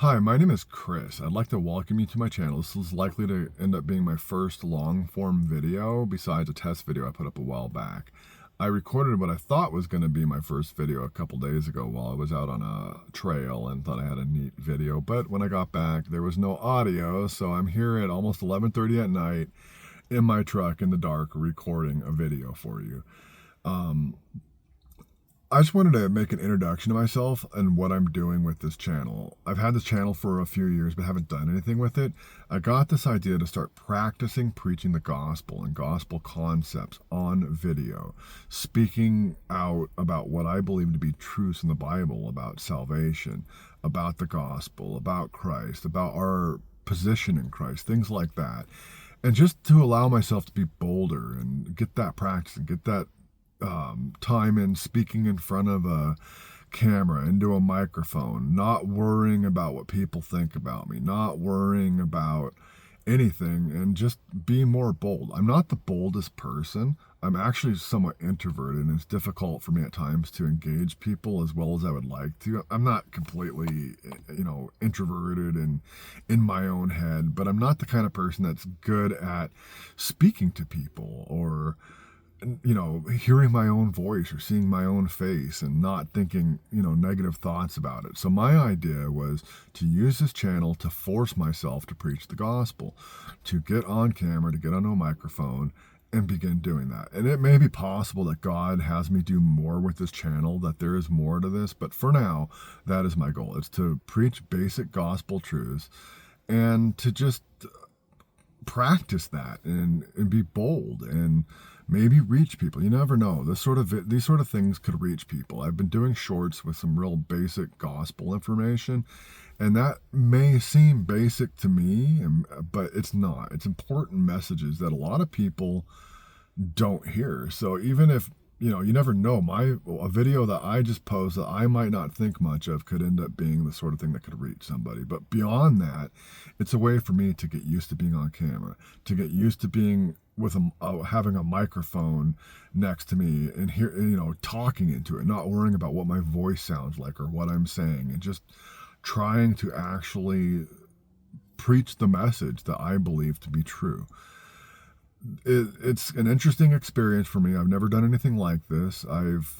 Hi, my name is Chris. I'd like to welcome you to my channel. This is likely to end up being my first long form video besides a test video I put up a while back. I recorded what I thought was going to be my first video a couple days ago while I was out on a trail and thought I had a neat video, but when I got back there was no audio, so I'm here at almost 11:30 at night in my truck in the dark recording a video for you. I just wanted to make an introduction to myself and what I'm doing with this channel. I've had this channel for a few years but haven't done anything with it. I got this idea to start practicing preaching the gospel and gospel concepts on video, speaking out about what I believe to be truths in the Bible about salvation, about the gospel, about Christ, about our position in Christ, things like that. And just to allow myself to be bolder and get that practice and get that time in speaking in front of a camera, into a microphone, not worrying about what people think about me, not worrying about anything, and just being more bold. I'm not the boldest person. I'm actually somewhat introverted, and it's difficult for me at times to engage people as well as I would like to. I'm not completely, introverted and in my own head, but I'm not the kind of person that's good at speaking to people or hearing my own voice or seeing my own face and not thinking, negative thoughts about it. So my idea was to use this channel to force myself to preach the gospel, to get on camera, to get on a microphone and begin doing that. And it may be possible that God has me do more with this channel, that there is more to this, but for now, that is my goal. It's to preach basic gospel truths and to just practice that and be bold and maybe reach people. You never know. These sort of things could reach people. I've been doing shorts with some real basic gospel information, and that may seem basic to me, but it's not. It's important messages that a lot of people don't hear. So even if you never know, a video that I just posed that I might not think much of could end up being the sort of thing that could reach somebody. But beyond that, it's a way for me to get used to being on camera, to get used to being with having a microphone next to me and talking into it, not worrying about what my voice sounds like or what I'm saying, and just trying to actually preach the message that I believe to be true. It's an interesting experience for me. I've never done anything like this. I've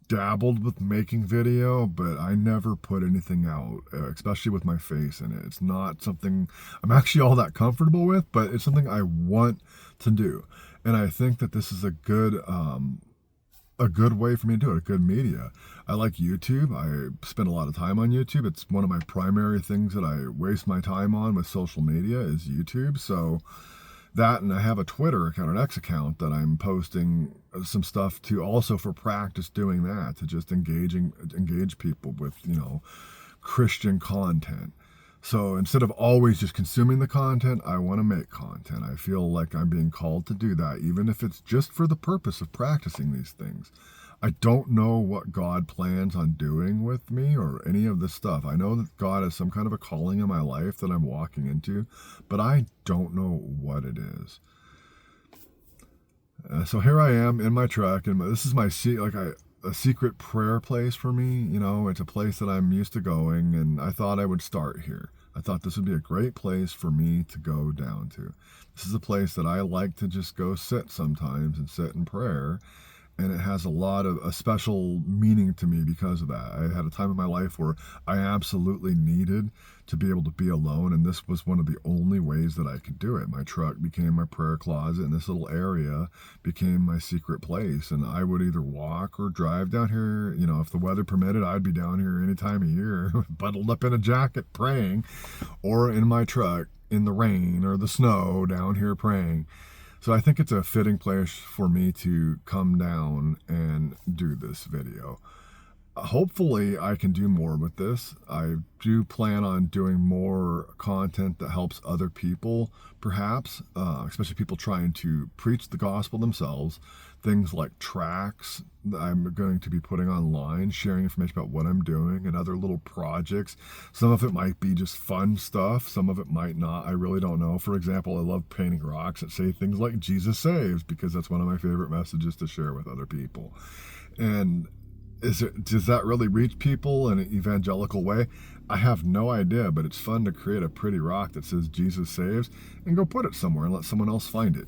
dabbled with making video, but I never put anything out, especially with my face in it. It's not something I'm actually all that comfortable with, but it's something I want to do. And I think that this is a good way for me to do it, a good media. I like YouTube. I spend a lot of time on YouTube. It's one of my primary things that I waste my time on with social media is YouTube. So that, and I have a Twitter account, an X account that I'm posting some stuff to also for practice doing that, to just engage people with, Christian content. So instead of always just consuming the content, I want to make content. I feel like I'm being called to do that, even if it's just for the purpose of practicing these things. I don't know what God plans on doing with me or any of this stuff. I know that God has some kind of a calling in my life that I'm walking into, but I don't know what it is. So here I am in my truck, and this is my a secret prayer place for me. It's a place that I'm used to going, and I thought I would start here. I thought this would be a great place for me to go down to. This is a place that I like to just go sit sometimes and sit in prayer. And it has a special meaning to me because of that. I had a time in my life where I absolutely needed to be able to be alone, and this was one of the only ways that I could do it. My truck became my prayer closet, and this little area became my secret place. And I would either walk or drive down here. If the weather permitted, I'd be down here any time of year, bundled up in a jacket praying, or in my truck in the rain or the snow down here praying. So I think it's a fitting place for me to come down and do this video. Hopefully I can do more with this. I do plan on doing more content that helps other people, perhaps, especially people trying to preach the gospel themselves. Things like tracts that I'm going to be putting online, sharing information about what I'm doing and other little projects. Some of it might be just fun stuff. Some of it might not. I really don't know. For example, I love painting rocks that say things like Jesus saves, because that's one of my favorite messages to share with other people. And Does that really reach people in an evangelical way? I have no idea, but it's fun to create a pretty rock that says Jesus saves and go put it somewhere and let someone else find it.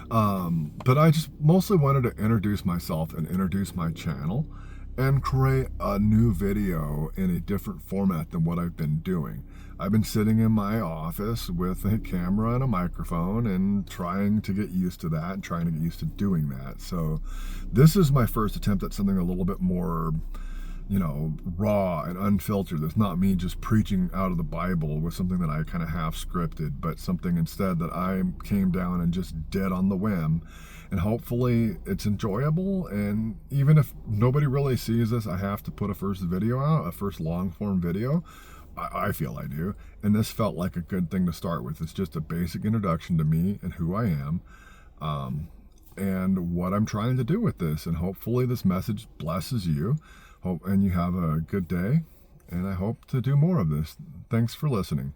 But I just mostly wanted to introduce myself and introduce my channel and create a new video in a different format than what I've been doing. I've been sitting in my office with a camera and a microphone and trying to get used to that and trying to get used to doing that. So this is my first attempt at something a little bit more, raw and unfiltered. That's not me just preaching out of the Bible with something that I kind of half scripted, but something instead that I came down and just did on the whim. And hopefully it's enjoyable. And even if nobody really sees this, I have to put a first video out, a first long form video. I feel I do. And this felt like a good thing to start with. It's just a basic introduction to me and who I am. And what I'm trying to do with this. And hopefully this message blesses you. And you have a good day. And I hope to do more of this. Thanks for listening.